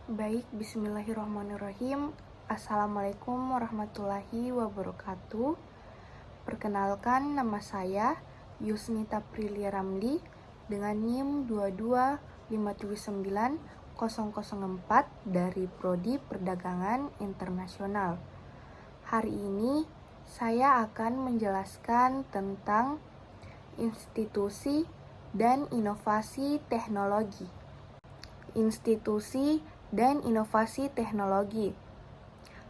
Baik, bismillahirrahmanirrahim. Assalamualaikum warahmatullahi wabarakatuh. Perkenalkan, nama saya Yusnita Prilia Ramli dengan NIM 22579.004 dari Prodi Perdagangan Internasional. Hari ini saya akan menjelaskan tentang institusi dan inovasi teknologi. Institusi dan inovasi teknologi.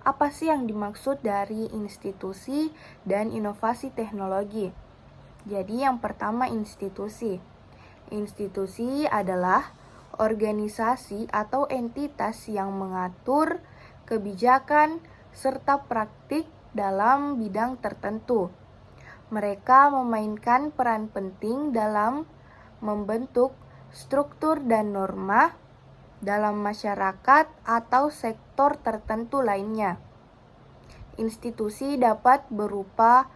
Apa sih yang dimaksud dari institusi dan inovasi teknologi? Jadi yang pertama institusi. Institusi adalah organisasi atau entitas yang mengatur kebijakan serta praktik dalam bidang tertentu. Mereka memainkan peran penting dalam membentuk struktur dan norma dalam masyarakat atau sektor tertentu lainnya. Institusi dapat berupa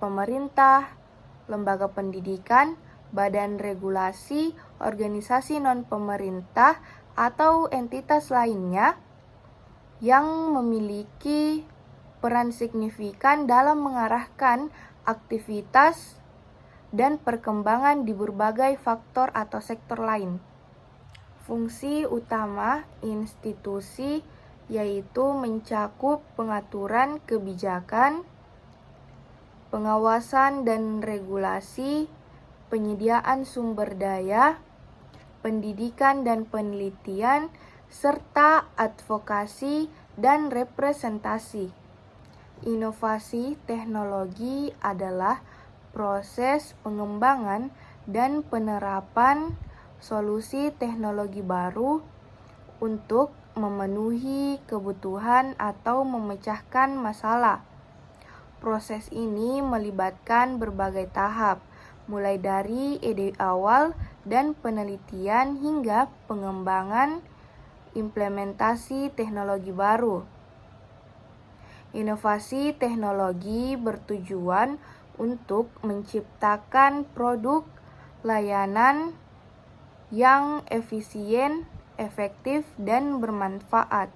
pemerintah, lembaga pendidikan, badan regulasi, organisasi non-pemerintah, atau entitas lainnya yang memiliki peran signifikan dalam mengarahkan aktivitas dan perkembangan di berbagai faktor atau sektor lain. Fungsi utama institusi yaitu mencakup pengaturan kebijakan, pengawasan dan regulasi, penyediaan sumber daya, pendidikan dan penelitian, serta advokasi dan representasi. Inovasi teknologi adalah proses pengembangan dan penerapan solusi teknologi baru untuk memenuhi kebutuhan atau memecahkan masalah. Proses ini melibatkan berbagai tahap, mulai dari ide awal dan penelitian hingga pengembangan implementasi teknologi baru. Inovasi teknologi bertujuan untuk menciptakan produk, layanan yang efisien, efektif, dan bermanfaat.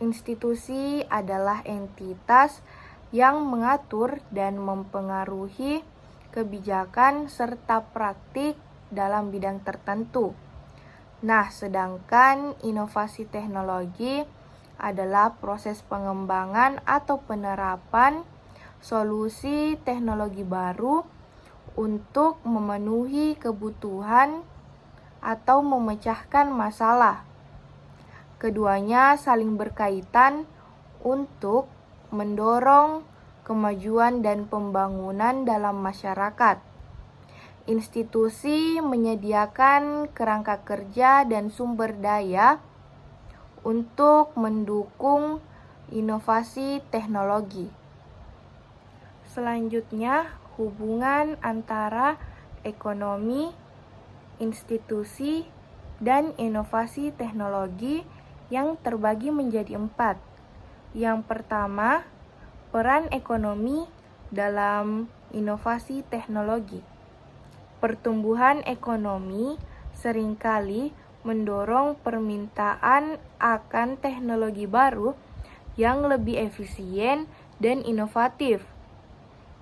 Institusi adalah entitas yang mengatur dan mempengaruhi kebijakan serta praktik dalam bidang tertentu. Nah, sedangkan inovasi teknologi adalah proses pengembangan atau penerapan solusi teknologi baru untuk memenuhi kebutuhan atau memecahkan masalah. Keduanya saling berkaitan untuk mendorong kemajuan dan pembangunan dalam masyarakat. Institusi menyediakan kerangka kerja dan sumber daya untuk mendukung inovasi teknologi. Selanjutnya, hubungan antara ekonomi, institusi, dan inovasi teknologi yang terbagi menjadi 4. Yang pertama, peran ekonomi dalam inovasi teknologi. Pertumbuhan ekonomi seringkali mendorong permintaan akan teknologi baru yang lebih efisien dan inovatif.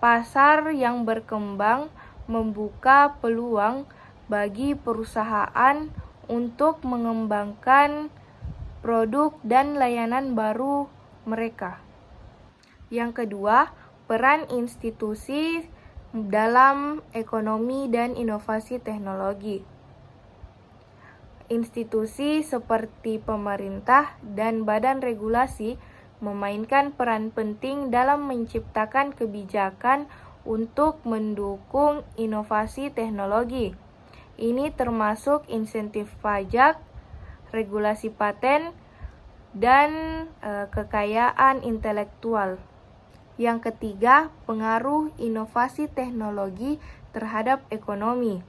Pasar yang berkembang membuka peluang bagi perusahaan untuk mengembangkan produk dan layanan baru mereka. Yang kedua, peran institusi dalam ekonomi dan inovasi teknologi. Institusi seperti pemerintah dan badan regulasi memainkan peran penting dalam menciptakan kebijakan untuk mendukung inovasi teknologi. Ini termasuk insentif pajak, regulasi paten, dan kekayaan intelektual. Yang ketiga, pengaruh inovasi teknologi terhadap ekonomi.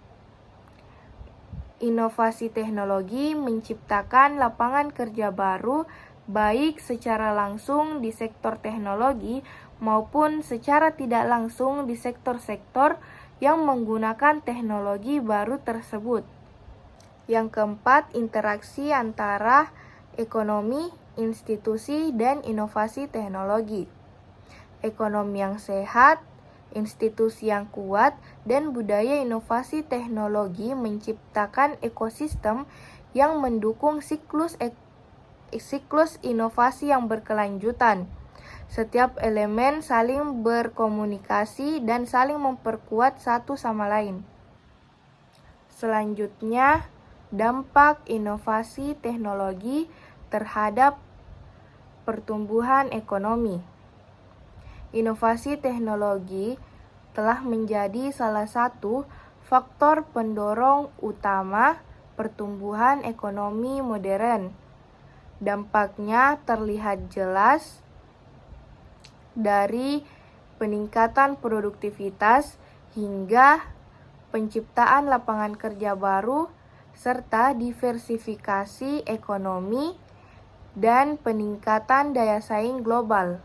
Inovasi teknologi menciptakan lapangan kerja baru baik secara langsung di sektor teknologi maupun secara tidak langsung di sektor-sektor yang menggunakan teknologi baru tersebut. Yang keempat, interaksi antara ekonomi, institusi, dan inovasi teknologi. Ekonomi yang sehat, institusi yang kuat, dan budaya inovasi teknologi menciptakan ekosistem yang mendukung siklus inovasi yang berkelanjutan. Setiap elemen saling berkomunikasi dan saling memperkuat satu sama lain. Selanjutnya, dampak inovasi teknologi terhadap pertumbuhan ekonomi. Inovasi teknologi telah menjadi salah satu faktor pendorong utama pertumbuhan ekonomi modern. Dampaknya terlihat jelas dari peningkatan produktivitas hingga penciptaan lapangan kerja baru, serta diversifikasi ekonomi dan peningkatan daya saing global.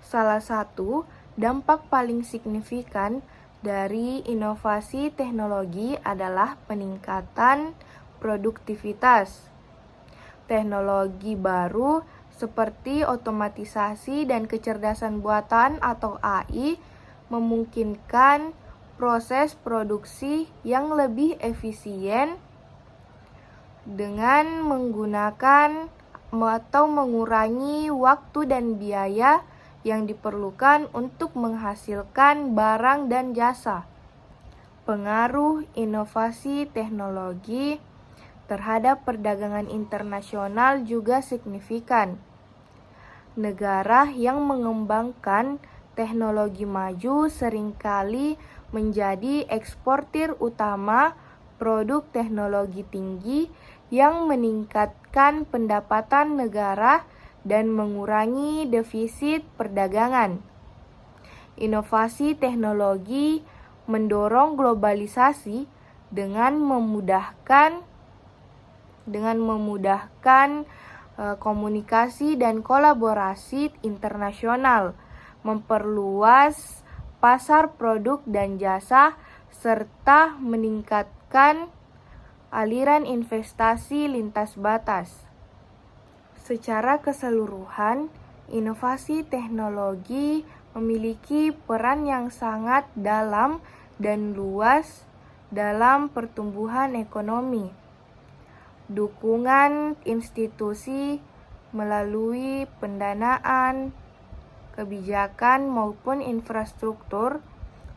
Salah satu dampak paling signifikan dari inovasi teknologi adalah peningkatan produktivitas. Teknologi baru seperti otomatisasi dan kecerdasan buatan atau AI memungkinkan proses produksi yang lebih efisien dengan menggunakan atau mengurangi waktu dan biaya yang diperlukan untuk menghasilkan barang dan jasa. Pengaruh inovasi teknologi terhadap perdagangan internasional juga signifikan. Negara yang mengembangkan teknologi maju seringkali menjadi eksportir utama produk teknologi tinggi yang meningkatkan pendapatan negara dan mengurangi defisit perdagangan. Inovasi teknologi mendorong globalisasi dengan memudahkan komunikasi dan kolaborasi internasional, memperluas pasar produk dan jasa, serta meningkatkan aliran investasi lintas batas. Secara keseluruhan, inovasi teknologi memiliki peran yang sangat dalam dan luas dalam pertumbuhan ekonomi. Dukungan institusi melalui pendanaan, kebijakan maupun infrastruktur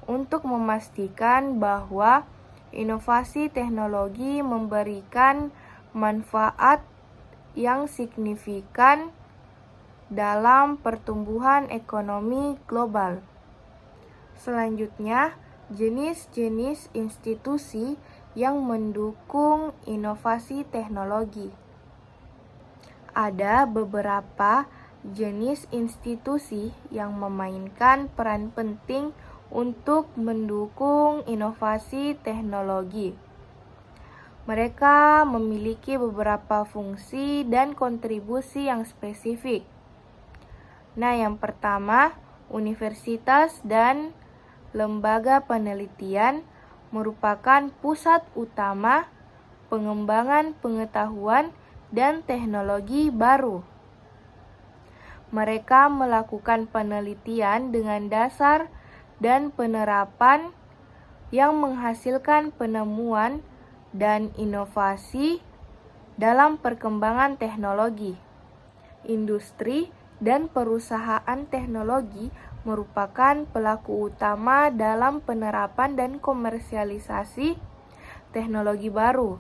untuk memastikan bahwa inovasi teknologi memberikan manfaat yang signifikan dalam pertumbuhan ekonomi global. Selanjutnya, jenis-jenis institusi yang mendukung inovasi teknologi. Ada beberapa jenis institusi yang memainkan peran penting untuk mendukung inovasi teknologi. Mereka memiliki beberapa fungsi dan kontribusi yang spesifik. Nah, yang pertama, universitas dan lembaga penelitian merupakan pusat utama pengembangan pengetahuan dan teknologi baru. Mereka melakukan penelitian dengan dasar dan penerapan yang menghasilkan penemuan dan inovasi dalam perkembangan teknologi. Industri dan perusahaan teknologi merupakan pelaku utama dalam penerapan dan komersialisasi teknologi baru.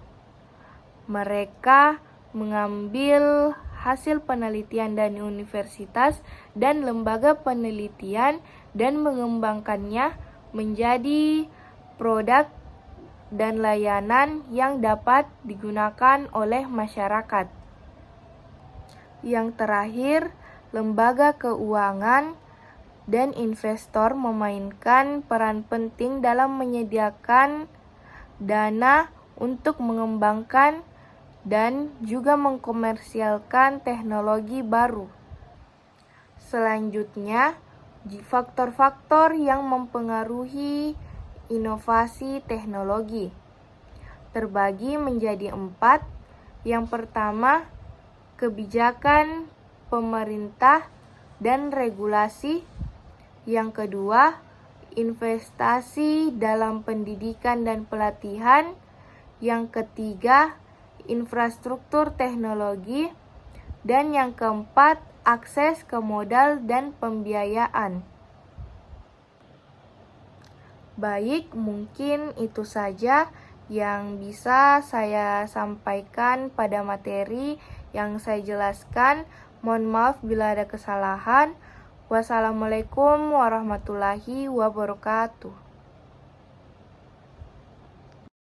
Mereka mengambil hasil penelitian dari universitas dan lembaga penelitian dan mengembangkannya menjadi produk dan layanan yang dapat digunakan oleh masyarakat. Yang terakhir, lembaga keuangan dan investor memainkan peran penting dalam menyediakan dana untuk mengembangkan dan juga mengkomersialkan teknologi baru. Selanjutnya, faktor-faktor yang mempengaruhi inovasi teknologi. terbagi menjadi 4. Yang pertama, kebijakan pemerintah dan regulasi. Yang kedua, investasi dalam pendidikan dan pelatihan. Yang ketiga, infrastruktur teknologi. Dan yang keempat, akses ke modal dan pembiayaan. Baik, mungkin itu saja yang bisa saya sampaikan pada materi yang saya jelaskan. Mohon maaf bila ada kesalahan. Wassalamualaikum warahmatullahi wabarakatuh.